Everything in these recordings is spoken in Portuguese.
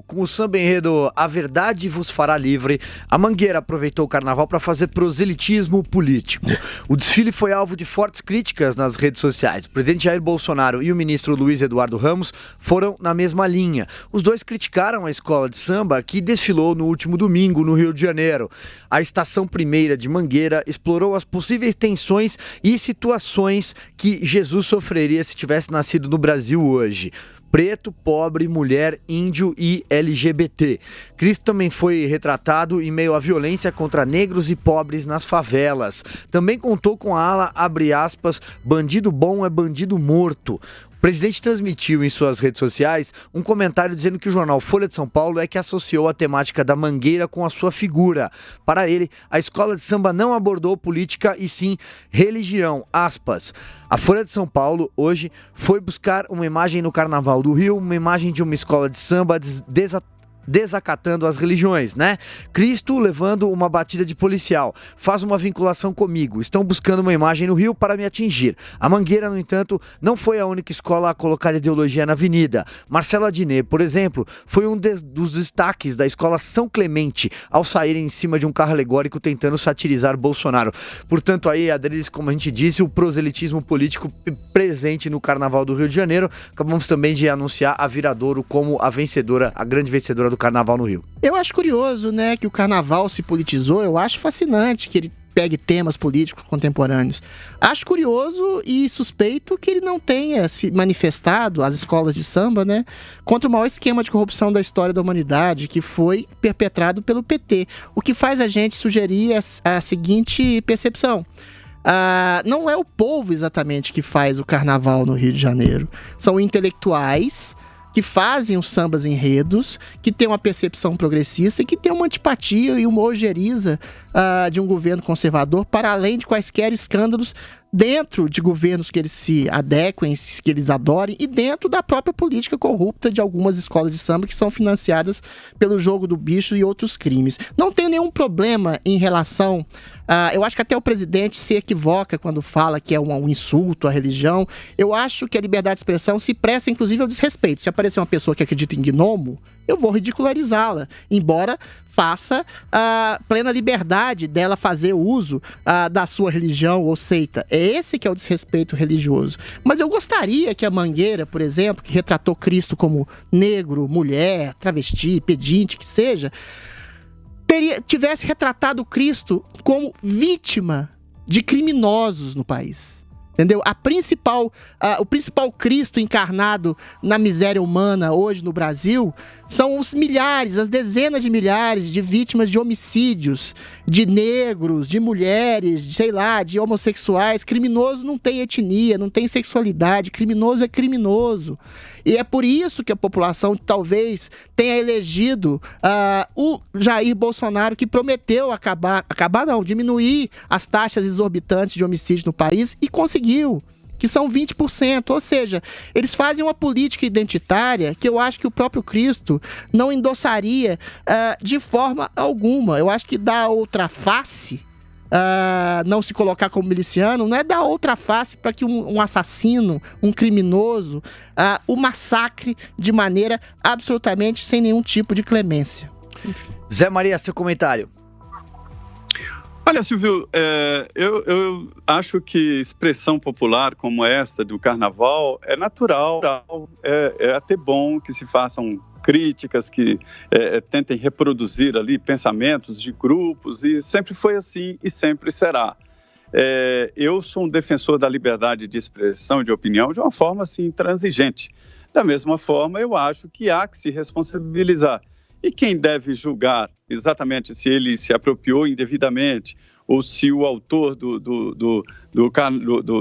Com o samba enredo A Verdade Vos Fará Livre, a Mangueira aproveitou o carnaval para fazer proselitismo político. O desfile foi alvo de fortes críticas nas redes sociais. O presidente Jair Bolsonaro e o ministro Luiz Eduardo Ramos foram na mesma linha. Os dois criticaram a escola de samba que desfilou no último domingo no Rio de Janeiro. A Estação Primeira de Mangueira explorou as possíveis tensões e situações que Jesus sofreria se tivesse nascido no Brasil hoje. Preto, pobre, mulher, índio e LGBT. Cristo também foi retratado em meio à violência contra negros e pobres nas favelas. Também contou com a ala, abre aspas, bandido bom é bandido morto. O presidente transmitiu em suas redes sociais um comentário dizendo que o jornal Folha de São Paulo é que associou a temática da Mangueira com a sua figura. Para ele, a escola de samba não abordou política e sim religião, aspas. A Folha de São Paulo, hoje, foi buscar uma imagem no Carnaval do Rio, uma imagem de uma escola de samba desacatando as religiões, né? Cristo levando uma batida de policial. Faz uma vinculação comigo. Estão buscando uma imagem no Rio para me atingir. A Mangueira, no entanto, não foi a única escola a colocar ideologia na avenida. Marcela Diné, por exemplo, foi um dos destaques da escola São Clemente ao sair em cima de um carro alegórico tentando satirizar Bolsonaro. Portanto, aí, Adriles, como a gente disse, o proselitismo político presente no Carnaval do Rio de Janeiro. Acabamos também de anunciar a Viradouro como a vencedora, a grande vencedora do Carnaval no Rio. Eu acho curioso, né, que o Carnaval se politizou. Eu acho fascinante que ele pegue temas políticos contemporâneos. Acho curioso e suspeito que ele não tenha se manifestado, as escolas de samba, né, contra o maior esquema de corrupção da história da humanidade, que foi perpetrado pelo PT. O que faz a gente sugerir a seguinte percepção. Não é o povo exatamente que faz o Carnaval no Rio de Janeiro. São intelectuais que fazem os sambas enredos, que tem uma percepção progressista e que tem uma antipatia e uma ojeriza de um governo conservador, para além de quaisquer escândalos dentro de governos que eles se adequem, que eles adorem, e dentro da própria política corrupta de algumas escolas de samba que são financiadas pelo jogo do bicho e outros crimes. Não tem nenhum problema em relação... eu acho que até o presidente se equivoca quando fala que é um insulto à religião. Eu acho que a liberdade de expressão se presta, inclusive, ao desrespeito. Se aparecer uma pessoa que acredita em gnomo, eu vou ridicularizá-la, embora faça a plena liberdade dela fazer uso da sua religião ou seita. É esse que é o desrespeito religioso. Mas eu gostaria que a Mangueira, por exemplo, que retratou Cristo como negro, mulher, travesti, pedinte, que seja, tivesse retratado Cristo como vítima de criminosos no país. Entendeu? O principal Cristo encarnado na miséria humana hoje no Brasil são os milhares, as dezenas de milhares de vítimas de homicídios, de negros, de mulheres, de homossexuais. Criminoso não tem etnia, não tem sexualidade, criminoso é criminoso. E é por isso que a população talvez tenha elegido o Jair Bolsonaro, que prometeu diminuir as taxas exorbitantes de homicídio no país e conseguiu, que são 20%, ou seja, eles fazem uma política identitária que eu acho que o próprio Cristo não endossaria de forma alguma. Eu acho que dá outra face, não se colocar como miliciano, não é dar outra face para que um assassino, um criminoso, o massacre de maneira absolutamente sem nenhum tipo de clemência. Zé Maria, seu comentário. Olha, Silvio, eu acho que expressão popular como esta do Carnaval é natural, é até bom que se façam críticas, que tentem reproduzir ali pensamentos de grupos, e sempre foi assim e sempre será. Eu sou um defensor da liberdade de expressão, de opinião, de uma forma assim intransigente. Da mesma forma, eu acho que há que se responsabilizar. E quem deve julgar exatamente se ele se apropriou indevidamente ou se o autor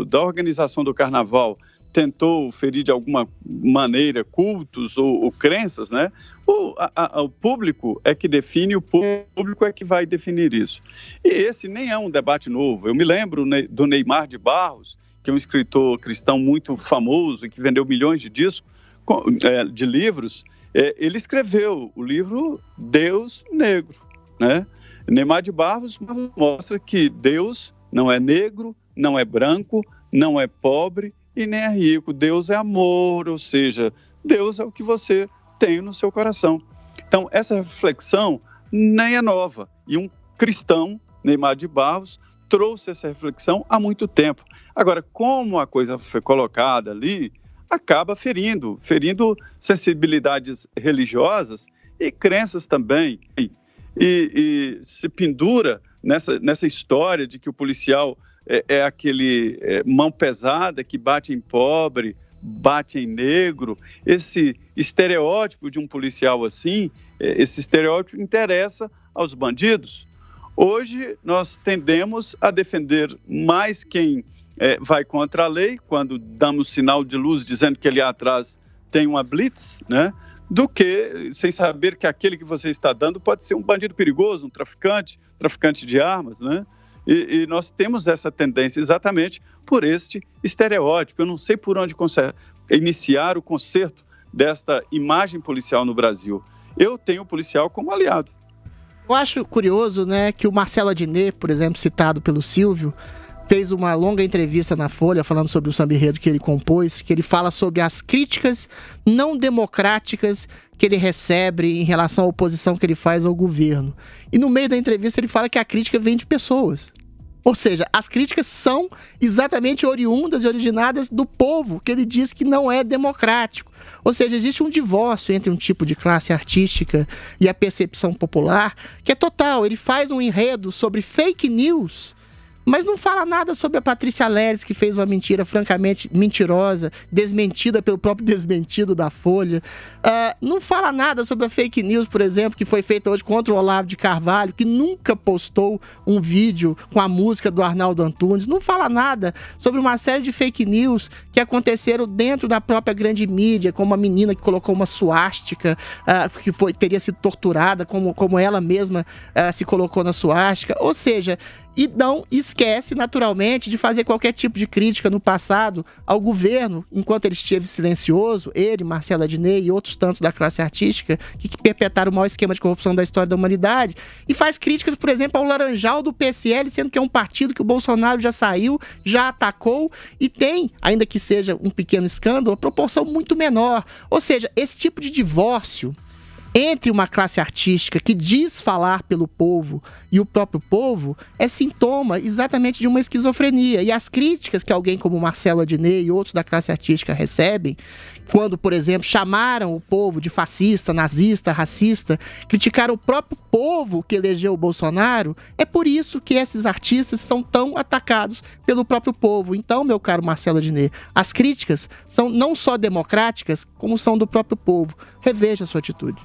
da organização do Carnaval tentou ferir de alguma maneira cultos ou crenças, né? O público é que define, o público é que vai definir isso. E esse nem é um debate novo. Eu me lembro do Neymar de Barros, que é um escritor cristão muito famoso e que vendeu milhões de discos, de livros. Ele escreveu o livro Deus Negro, né? Neymar de Barros mostra que Deus não é negro, não é branco, não é pobre e nem é rico. Deus é amor, ou seja, Deus é o que você tem no seu coração. Então, essa reflexão nem é nova. E um cristão, Neymar de Barros, trouxe essa reflexão há muito tempo. Agora, como a coisa foi colocada ali, acaba ferindo sensibilidades religiosas e crenças também. E se pendura nessa história de que o policial é aquele mão pesada que bate em pobre, bate em negro. Esse estereótipo de um policial assim, esse estereótipo interessa aos bandidos. Hoje nós tendemos a defender mais quem vai contra a lei, quando damos sinal de luz dizendo que ali atrás tem uma blitz, né? Do que sem saber que aquele que você está dando pode ser um bandido perigoso, um traficante de armas, né? E nós temos essa tendência exatamente por este estereótipo. Eu não sei por onde iniciar o conserto desta imagem policial no Brasil. Eu tenho o policial como aliado. Eu acho curioso, né, que o Marcelo Adnet, por exemplo, citado pelo Silvio, fez uma longa entrevista na Folha falando sobre o samba-enredo que ele compôs, que ele fala sobre as críticas não democráticas que ele recebe em relação à oposição que ele faz ao governo. E no meio da entrevista ele fala que a crítica vem de pessoas. Ou seja, as críticas são exatamente oriundas e originadas do povo, que ele diz que não é democrático. Ou seja, existe um divórcio entre um tipo de classe artística e a percepção popular, que é total. Ele faz um enredo sobre fake news, mas não fala nada sobre a Patrícia Leles, que fez uma mentira francamente mentirosa, desmentida pelo próprio desmentido da Folha. Não fala nada sobre a fake news, por exemplo, que foi feita hoje contra o Olavo de Carvalho, que nunca postou um vídeo com a música do Arnaldo Antunes. Não fala nada sobre uma série de fake news que aconteceram dentro da própria grande mídia, como uma menina que colocou uma suástica, que teria sido torturada, como ela mesma se colocou na suástica. Ou seja, e não esquece, naturalmente, de fazer qualquer tipo de crítica no passado ao governo, enquanto ele esteve silencioso, ele, Marcelo Adnet e outros tantos da classe artística, que perpetraram o maior esquema de corrupção da história da humanidade, e faz críticas, por exemplo, ao Laranjal do PSL, sendo que é um partido que o Bolsonaro já saiu, já atacou, e tem, ainda que seja um pequeno escândalo, uma proporção muito menor. Ou seja, esse tipo de divórcio entre uma classe artística que diz falar pelo povo e o próprio povo é sintoma exatamente de uma esquizofrenia. E as críticas que alguém como Marcelo Adnet e outros da classe artística recebem, quando, por exemplo, chamaram o povo de fascista, nazista, racista, criticaram o próprio povo que elegeu o Bolsonaro, é por isso que esses artistas são tão atacados pelo próprio povo. Então, meu caro Marcelo Adnet, as críticas são não só democráticas, como são do próprio povo. Reveja a sua atitude.